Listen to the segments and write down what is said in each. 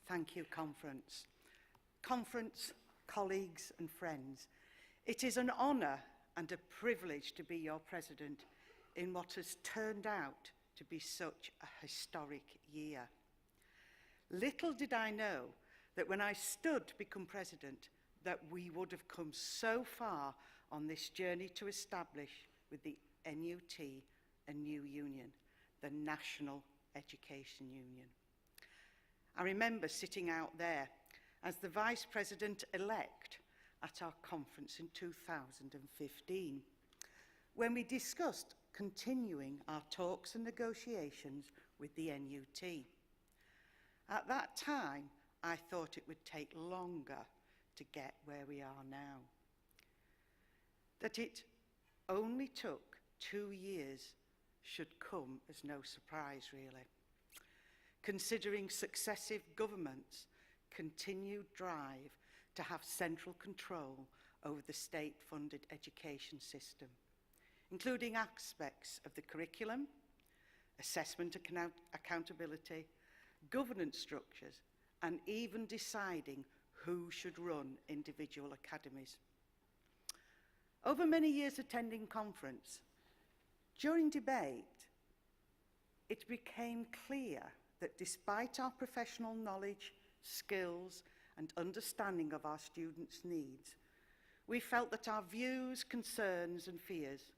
Thank you, Conference. Conference, colleagues and friends, it is an honour and a privilege to be your president in what has turned out to be such a historic year. Little did I know that when I stood to become president, that we would have come so far on this journey to establish with the NUT a new union, the National Education Union. I remember sitting out there as the Vice President-elect at our conference in 2015, when we discussed continuing our talks and negotiations with the NUT. At that time, I thought it would take longer to get where we are now. That it only took 2 years should come as no surprise, really, considering successive governments' continued drive to have central control over the state-funded education system, including aspects of the curriculum, assessment accountability, governance structures, and even deciding who should run individual academies. Over many years attending conference, during debate, it became clear that despite our professional knowledge, skills, and understanding of our students' needs, we felt that our views, concerns, and fears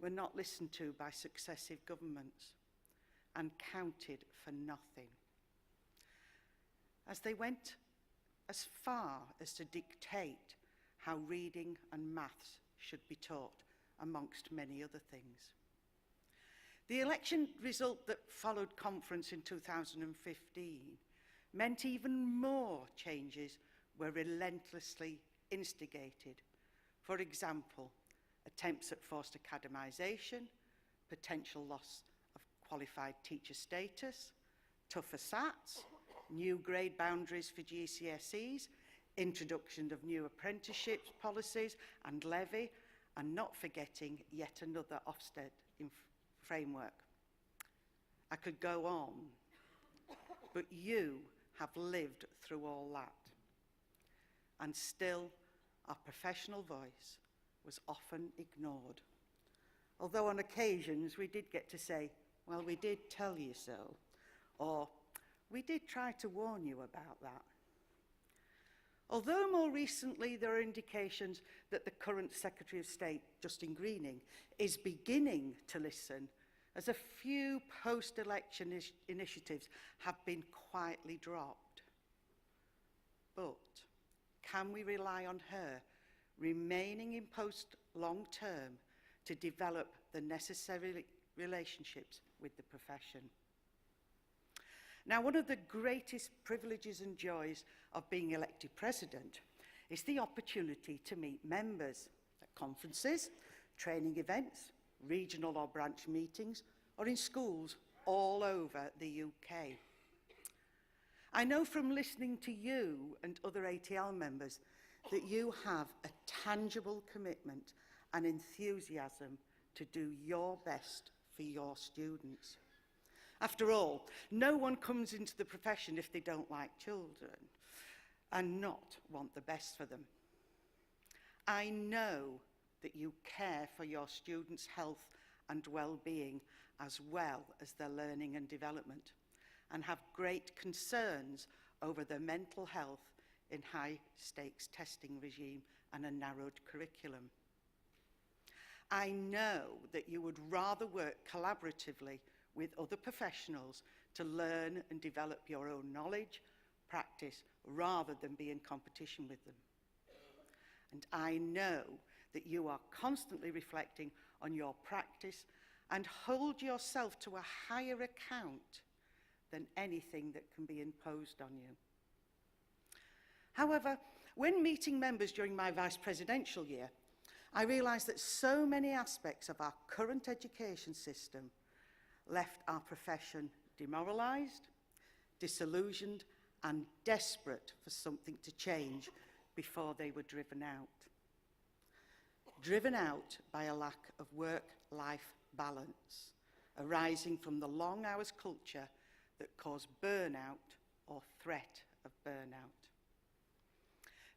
were not listened to by successive governments and counted for nothing, as they went as far as to dictate how reading and maths should be taught, amongst many other things. The election result that followed conference in 2015 meant even more changes were relentlessly instigated. For example, attempts at forced academisation, potential loss of qualified teacher status, tougher SATs, new grade boundaries for GCSEs, introduction of new apprenticeship policies and levy, and not forgetting yet another Ofsted framework. I could go on, but you have lived through all that. And still, our professional voice was often ignored. Although on occasions we did get to say, well, we did tell you so, or we did try to warn you about that. Although more recently there are indications that the current Secretary of State, Justin Greening, is beginning to listen, as a few post-election initiatives have been quietly dropped. But can we rely on her remaining in post long term to develop the necessary relationships with the profession? Now, one of the greatest privileges and joys of being elected president is the opportunity to meet members at conferences, training events, regional or branch meetings, or in schools all over the UK. I know from listening to you and other ATL members that you have a tangible commitment and enthusiasm to do your best for your students. After all, no one comes into the profession if they don't like children and not want the best for them. I know that you care for your students' health and well-being as well as their learning and development, and have great concerns over their mental health in high-stakes testing regime and a narrowed curriculum. I know that you would rather work collaboratively with other professionals to learn and develop your own knowledge, practice, rather than be in competition with them. And I know that you are constantly reflecting on your practice and hold yourself to a higher account than anything that can be imposed on you. However, when meeting members during my vice presidential year, I realised that so many aspects of our current education system left our profession demoralised, disillusioned, and desperate for something to change before they were driven out. Driven out by a lack of work-life balance, arising from the long hours culture that caused burnout or threat of burnout.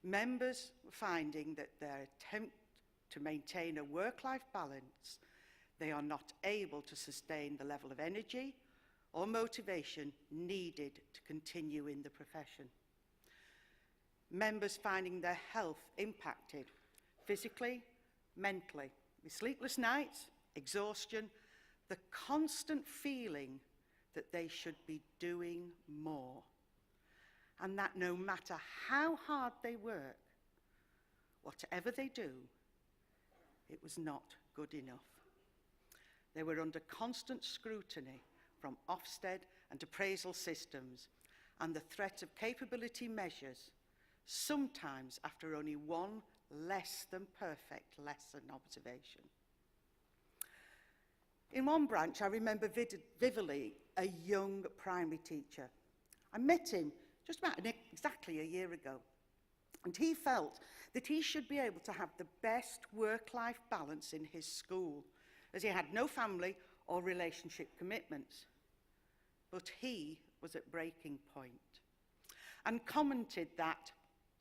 Members were finding that their attempt to maintain a work-life balance, they are not able to sustain the level of energy or motivation needed to continue in the profession. Members finding their health impacted physically, mentally, with sleepless nights, exhaustion, the constant feeling that they should be doing more, and that no matter how hard they work, whatever they do, it was not good enough. They were under constant scrutiny from Ofsted and appraisal systems, and the threat of capability measures, sometimes after only one less than perfect lesson observation. In one branch, I remember vividly a young primary teacher. I met him just about exactly a year ago, and he felt that he should be able to have the best work-life balance in his school, as he had no family or relationship commitments. But he was at breaking point and commented that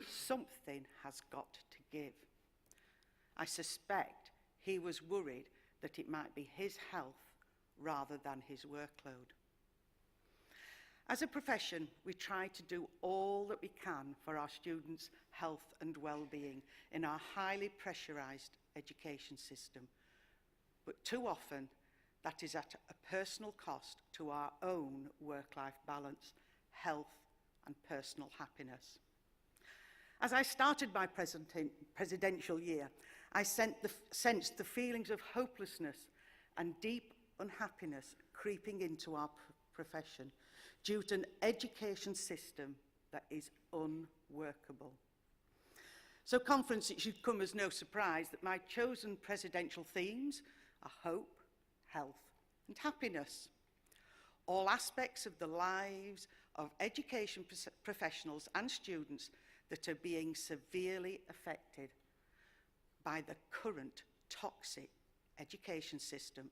something has got to give. I suspect he was worried that it might be his health rather than his workload. As a profession, we try to do all that we can for our students' health and well-being in our highly pressurised education system. But too often, that is at a personal cost to our own work-life balance, health and personal happiness. As I started my presidential year, I sensed the feelings of hopelessness and deep unhappiness creeping into our profession due to an education system that is unworkable. So conference, it should come as no surprise that my chosen presidential themes are hope, health and happiness. All aspects of the lives of education professionals and students that are being severely affected by the current toxic education system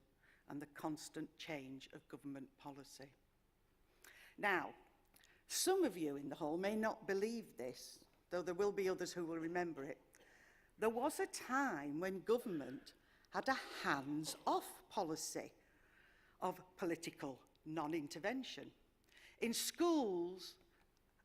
and the constant change of government policy. Now, some of you in the hall may not believe this, though there will be others who will remember it. There was a time when government had a hands-off policy of political non-intervention in schools,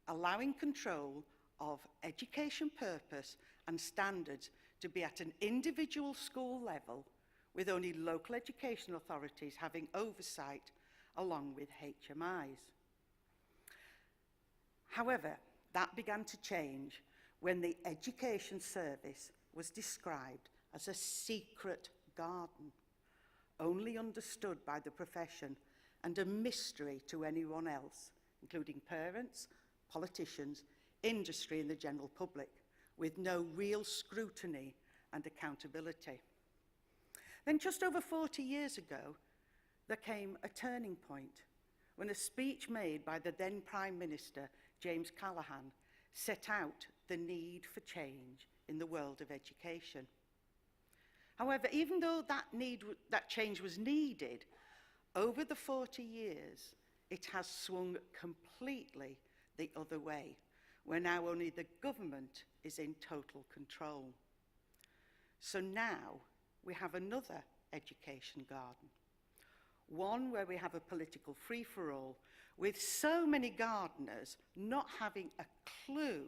allowing control of education purpose and standards to be at an individual school level, with only local education authorities having oversight along with HMIs. However, that began to change when the education service was described as a secret garden, only understood by the profession and a mystery to anyone else, including parents, politicians, industry and the general public, with no real scrutiny and accountability. Then just over 40 years ago, there came a turning point when a speech made by the then Prime Minister, James Callaghan, set out the need for change in the world of education. However, even though that change was needed, over the 40 years, it has swung completely the other way, where now only the government is in total control. So now we have another education garden, one where we have a political free-for-all with so many gardeners not having a clue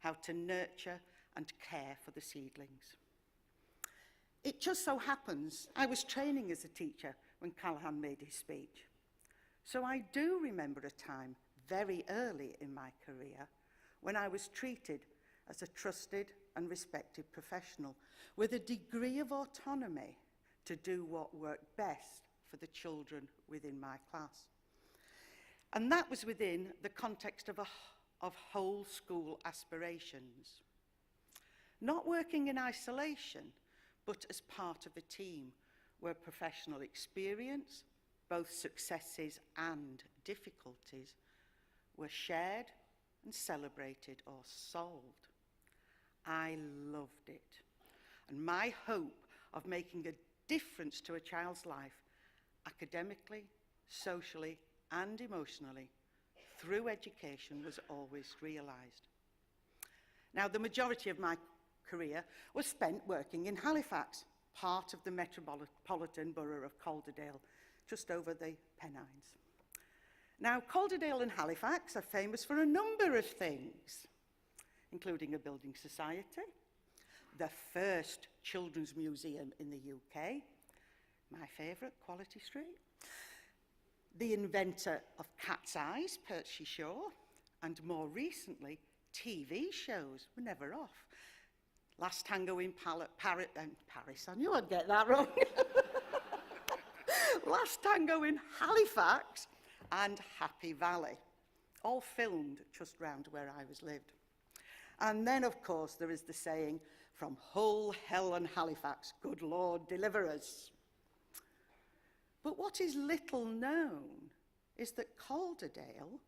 how to nurture and care for the seedlings. It just so happens I was training as a teacher when Callaghan made his speech. So I do remember a time very early in my career when I was treated as a trusted and respected professional with a degree of autonomy to do what worked best for the children within my class. And that was within the context of whole school aspirations. Not working in isolation, but as part of a team where professional experience, both successes and difficulties, were shared and celebrated or solved. I loved it. And my hope of making a difference to a child's life, academically, socially, and emotionally, through education was always realised. Now, the majority of my career was spent working in Halifax, part of the metropolitan borough of Calderdale, just over the Pennines. Now, Calderdale and Halifax are famous for a number of things, including a building society, the first children's museum in the UK, my favourite, Quality Street, the inventor of Cat's Eyes, Percy Shaw, and more recently, TV shows were never off. Last Tango in Paris, I knew I'd get that wrong. Last Tango in Halifax and Happy Valley, all filmed just round where I was lived. And then, of course, there is the saying, from Hull, Hell and Halifax, good Lord, deliver us. But what is little known is that Calderdale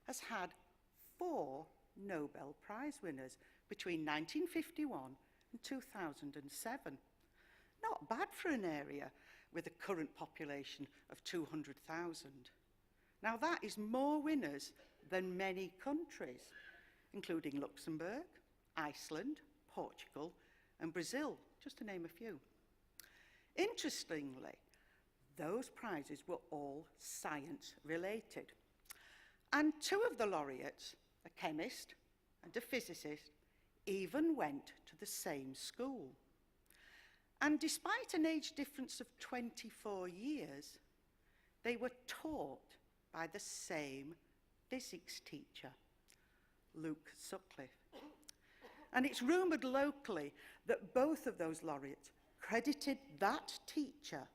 has had 4 Nobel Prize winners between 1951 and 2007. Not bad for an area with a current population of 200,000. Now that is more winners than many countries, including Luxembourg, Iceland, Portugal, and Brazil, just to name a few. Interestingly, those prizes were all science-related. And 2 of the laureates, a chemist and a physicist, even went to the same school. And despite an age difference of 24 years, they were taught by the same physics teacher, Luke Sutcliffe. And it's rumoured locally that both of those laureates credited that teacher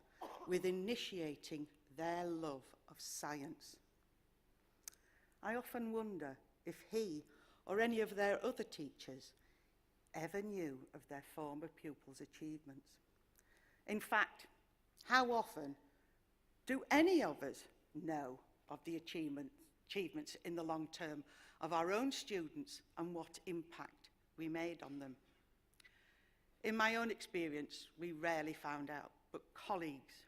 with initiating their love of science. I often wonder if he or any of their other teachers ever knew of their former pupils' achievements. In fact, how often do any of us know of the achievements in the long term of our own students and what impact we made on them? In my own experience, we rarely found out, but colleagues,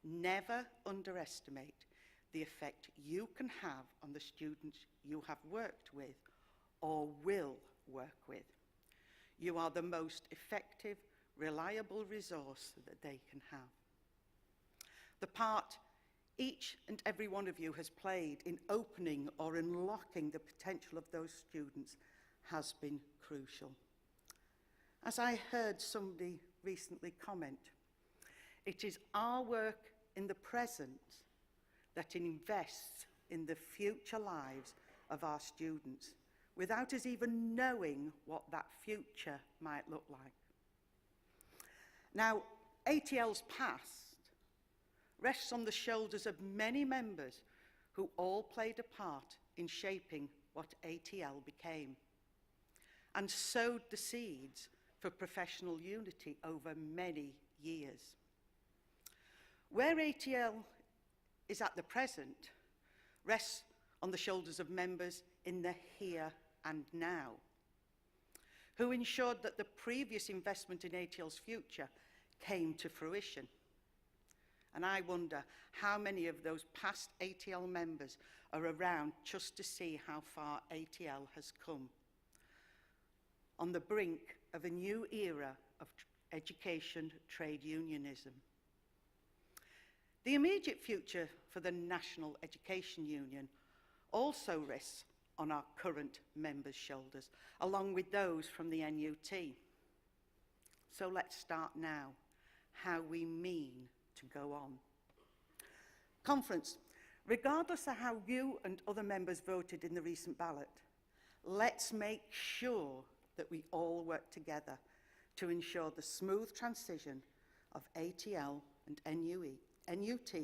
never underestimate the effect you can have on the students you have worked with or will work with. You are the most effective, reliable resource that they can have. The part each and every one of you has played in opening or unlocking the potential of those students has been crucial. As I heard somebody recently comment, it is our work in the present that invests in the future lives of our students without us even knowing what that future might look like. Now, ATL's past rests on the shoulders of many members who all played a part in shaping what ATL became and sowed the seeds for professional unity over many years. Where ATL is at the present rests on the shoulders of members in the here and now, who ensured that the previous investment in ATL's future came to fruition. And I wonder how many of those past ATL members are around just to see how far ATL has come, on the brink of a new era of education trade unionism. The immediate future for the National Education Union also rests on our current members' shoulders, along with those from the NUT. So let's start now, how we mean to go on. Conference, regardless of how you and other members voted in the recent ballot, let's make sure that we all work together to ensure the smooth transition of ATL and NUT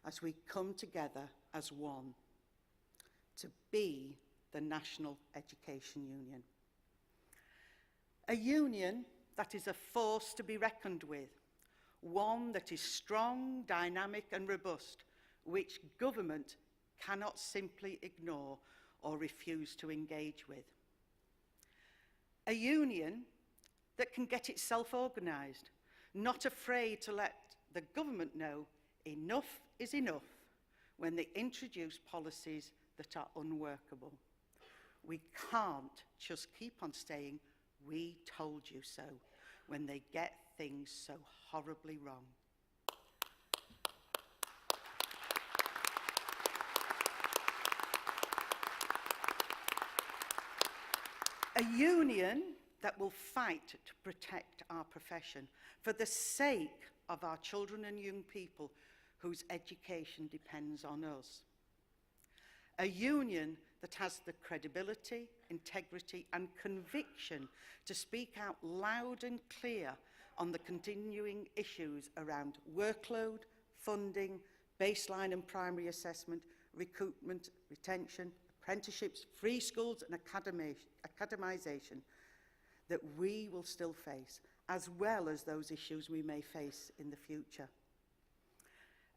as we come together as one to be the National Education Union. A union that is a force to be reckoned with, one that is strong, dynamic and robust, which government cannot simply ignore or refuse to engage with. A union that can get itself organised, not afraid to let the government know enough is enough when they introduce policies that are unworkable. We can't just keep on saying, "We told you so," when they get things so horribly wrong. A union that will fight to protect our profession for the sake of our children and young people whose education depends on us. A union that has the credibility, integrity, and conviction to speak out loud and clear on the continuing issues around workload, funding, baseline and primary assessment, recruitment, retention, apprenticeships, free schools, and academisation that we will still face, as well as those issues we may face in the future.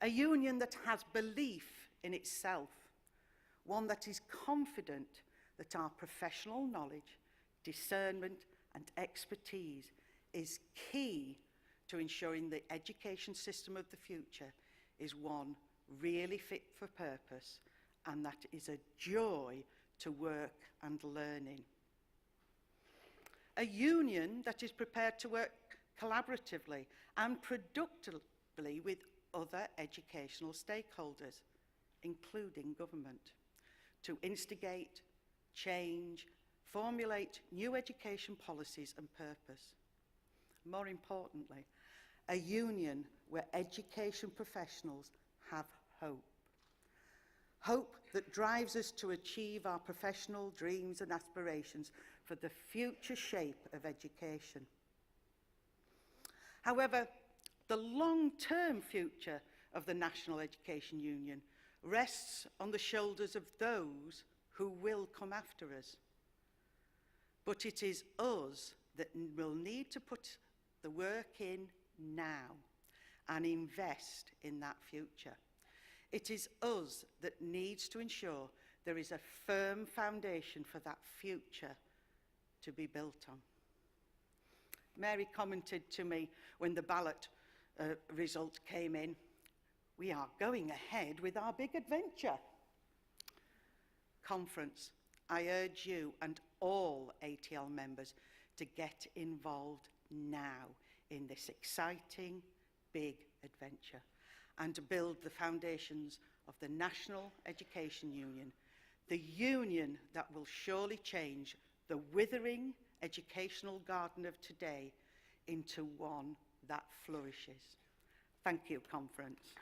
A union that has belief in itself, one that is confident that our professional knowledge, discernment, and expertise is key to ensuring the education system of the future is one really fit for purpose, and that is a joy to work and learn in. A union that is prepared to work collaboratively and productively with other educational stakeholders, including government, to instigate, change, formulate new education policies and purpose. More importantly, a union where education professionals have hope. Hope that drives us to achieve our professional dreams and aspirations for the future shape of education. However, the long-term future of the National Education Union rests on the shoulders of those who will come after us. But it is us that will need to put the work in now and invest in that future. It is us that needs to ensure there is a firm foundation for that future to be built on. Mary commented to me when the ballot result came in, "We are going ahead with our big adventure." Conference, I urge you and all ATL members to get involved now in this exciting big adventure and to build the foundations of the National Education Union, the union that will surely change the withering educational garden of today into one that flourishes. Thank you, conference.